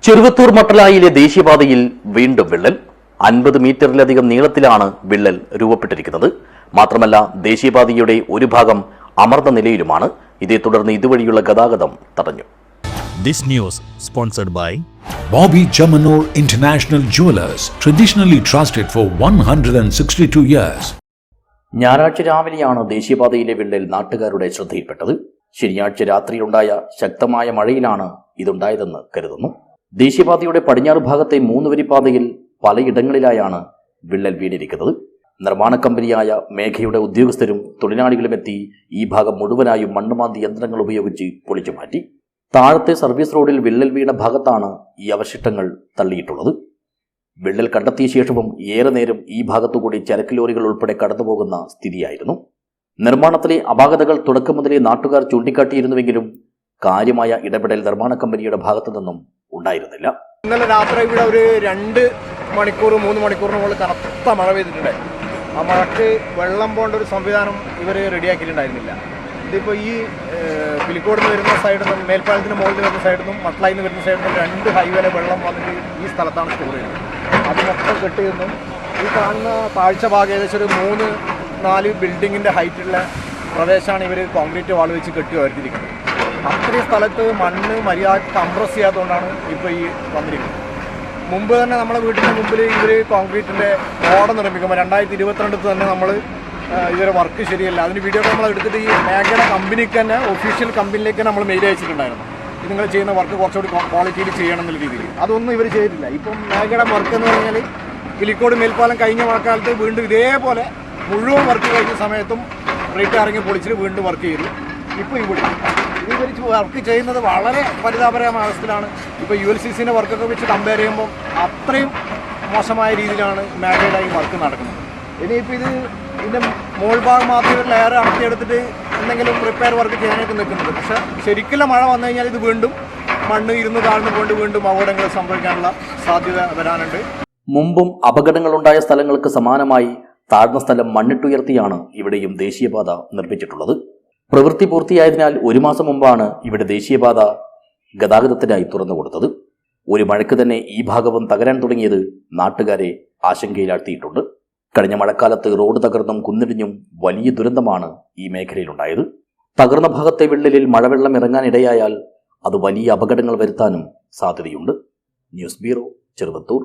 ചെറുവത്തൂർ മട്ടലായിലെ ദേശീയപാതയിൽ വീണ്ടും വിള്ളൽ 50 മീറ്ററിലധികം നീളത്തിലാണ് വിള്ളൽ രൂപപ്പെട്ടിരിക്കുന്നത്. മാത്രമല്ല ദേശീയപാതയുടെ ഒരു ഭാഗം അമർന്ന നിലയിലുമാണ്. ഇതേ തുടർന്ന് ഇതുവഴിയുള്ള ഗതാഗതം തടഞ്ഞു. This news sponsored by Bobby Chamanur International Jewelers, traditionally trusted for 162 years. ഞായറാഴ്ച രാവിലെയാണ് ദേശീയപാതയിലെ വിള്ളൽ നാട്ടുകാരുടെ ശ്രദ്ധയിൽപ്പെട്ടത്. ശനിയാഴ്ച രാത്രിയിലുണ്ടായ ശക്തമായ മഴയിലാണ് ഇതുണ്ടായതെന്ന് കരുതുന്നു. ദേശീയപാതയുടെ പടിഞ്ഞാറ് ഭാഗത്തെ 3 വരിപ്പാതയിൽ പലയിടങ്ങളിലായാണ് വിള്ളൽ വീണിരിക്കുന്നത്. നിർമ്മാണ കമ്പനിയായ മേഘയുടെ ഉദ്യോഗസ്ഥരും തൊഴിലാളികളും എത്തി ഈ ഭാഗം മുഴുവനായും മണ്ണുമാന്തി യന്ത്രങ്ങൾ ഉപയോഗിച്ച് പൊളിച്ചു മാറ്റി. താഴത്തെ സർവീസ് റോഡിൽ വിള്ളൽ വീണ ഭാഗത്താണ് ഈ അവശിഷ്ടങ്ങൾ തള്ളിയിട്ടുള്ളത്. വിള്ളൽ കണ്ടെത്തിയ ശേഷവും ഏറെ നേരം ഈ ഭാഗത്തുകൂടി ചരക്ക് ലോറികൾ ഉൾപ്പെടെ കടന്നുപോകുന്ന സ്ഥിതിയായിരുന്നു. നിർമ്മാണത്തിലെ അപാകതകൾ തുടക്കം മുതലേ നാട്ടുകാർ ചൂണ്ടിക്കാട്ടിയിരുന്നുവെങ്കിലും കാര്യമായ ഇടപെടൽ നിർമ്മാണ കമ്പനിയുടെ ഭാഗത്തു നിന്നും ഉണ്ടായിരുന്നില്ല. ഇന്നലെ രാത്രി ഇവിടെ ഒരു 2 മണിക്കൂർ 3 മണിക്കൂറിന് മുകളിൽ കനത്ത മഴ പെയ്തിട്ടുണ്ടായിരുന്നു. ആ മഴക്ക് വെള്ളം പോകേണ്ട ഒരു സംവിധാനം ഇവർ റെഡിയാക്കിയിട്ടുണ്ടായിരുന്നില്ല. ഇതിപ്പോൾ ഈ പിലിക്കോട് നിന്ന് വരുന്ന സൈഡിൽ നിന്നും മേൽപ്പാലത്തിന് മുകളിൽ വരുന്ന സൈഡിൽ നിന്നും മട്ടലായിൽ നിന്ന് വരുന്ന സൈഡിൽ നിന്നും 2 ഹൈവേയിലെ വെള്ളം വന്നിട്ട് ഈ സ്ഥലത്താണ് സ്റ്റോർ ചെയ്യുന്നത്. അത് മൊത്തം കെട്ടിയിരുന്നു. ഈ കാണുന്ന താഴ്ച ഭാഗം ഏകദേശം ഒരു 3-4 ബിൽഡിങ്ങിൻ്റെ ഹൈറ്റുള്ള പ്രദേശമാണ് ഇവർ കോൺക്രീറ്റ് വാൾ വെച്ച് കെട്ടി വരുത്തിയിരിക്കുന്നത്. അത്രയും സ്ഥലത്ത് മണ്ണ് മര്യാദ കംപ്രസ് ചെയ്യാത്തതുകൊണ്ടാണ് ഇപ്പോൾ ഈ വന്നിരിക്കുന്നത്. മുമ്പ് തന്നെ നമ്മളെ വീട്ടിൻ്റെ മുമ്പിൽ ഇവർ കോൺക്രീറ്റിൻ്റെ ഓട നിർമ്മിക്കുമ്പോൾ 2022 തന്നെ നമ്മൾ ഇവരെ വർക്ക് ശരിയല്ല, അതിന് വീഡിയോ നമ്മൾ എടുത്തിട്ട് ഈ മേഘയുടെ കമ്പനിക്ക് തന്നെ ഒഫീഷ്യൽ കമ്പനിയിലേക്ക് നമ്മൾ മെയിൽ അയച്ചിട്ടുണ്ടായിരുന്നു. ഇത് നിങ്ങൾ ചെയ്യുന്ന വർക്ക് കുറച്ചുകൂടി ക്വാളിറ്റിയിൽ ചെയ്യണം എന്നുള്ള രീതിയിൽ. അതൊന്നും ഇവർ ചെയ്തിട്ടില്ല. ഇപ്പം മേഘയുടെ വർക്ക് എന്ന് പറഞ്ഞാൽ കിളിക്കോട് മേൽപ്പാലം കഴിഞ്ഞ മഴക്കാലത്ത് വീണ്ടും ഇതേപോലെ മുഴുവൻ വർക്ക് കഴിഞ്ഞ സമയത്തും റേറ്റ് ഇറങ്ങി പൊളിച്ചിട്ട് വീണ്ടും വർക്ക് ചെയ്തു. ഇപ്പോൾ ഇവിടെ ഇവർ വർക്ക് ചെയ്യുന്നത് വളരെ പരിതാപകരമായ അവസ്ഥയിലാണ്. ഇപ്പോൾ ULCCൻ്റെ വർക്കൊക്കെ വെച്ച് കമ്പയർ ചെയ്യുമ്പോൾ അത്രയും മോശമായ രീതിയിലാണ് മേഘയുടെ ഈ വർക്ക് നടക്കുന്നത്. ഇനിയിപ്പോൾ ഇതിൻ്റെ മോൾ ഭാഗം മാത്രം ലെയർ അടത്തിയെടുത്തിട്ട് എന്തെങ്കിലും റിപ്പയർ വർക്ക് ചെയ്യാനായിട്ട് നിൽക്കുന്നത്. പക്ഷേ ശരിക്കുള്ള മഴ വന്നു കഴിഞ്ഞാൽ ഇത് വീണ്ടും മണ്ണ് ഇരുന്ന് താഴ്ന്നു കൊണ്ട് വീണ്ടും അപകടങ്ങൾ സംഭവിക്കാനുള്ള സാധ്യത വരാനുണ്ട്. മുമ്പും അപകടങ്ങളുണ്ടായ സ്ഥലങ്ങൾക്ക് സമാനമായി താഴ്ന്ന സ്ഥലം മണ്ണിട്ടുയർത്തിയാണ് ഇവിടെയും ദേശീയപാത നിർമ്മിച്ചിട്ടുള്ളത്. പ്രവൃത്തി പൂർത്തിയായതിനാൽ 1 മാസം മുമ്പാണ് ഇവിടെ ദേശീയപാത ഗതാഗതത്തിനായി തുറന്നുകൊടുത്തത്. ഒരു മഴയ്ക്ക് തന്നെ ഈ ഭാഗവും തകരാൻ തുടങ്ങിയത് നാട്ടുകാരെ ആശങ്കയിലാഴ്ത്തിയിട്ടുണ്ട്. കഴിഞ്ഞ മഴക്കാലത്ത് റോഡ് തകർന്നും കുന്നിടിഞ്ഞും വലിയ ദുരന്തമാണ് ഈ മേഖലയിലുണ്ടായത്. തകർന്ന ഭാഗത്തെ വിള്ളലിൽ മഴവെള്ളം ഇറങ്ങാനിടയായാൽ അത് വലിയ അപകടങ്ങൾ വരുത്താനും സാധ്യതയുണ്ട്. News bureau, Cheruvathur.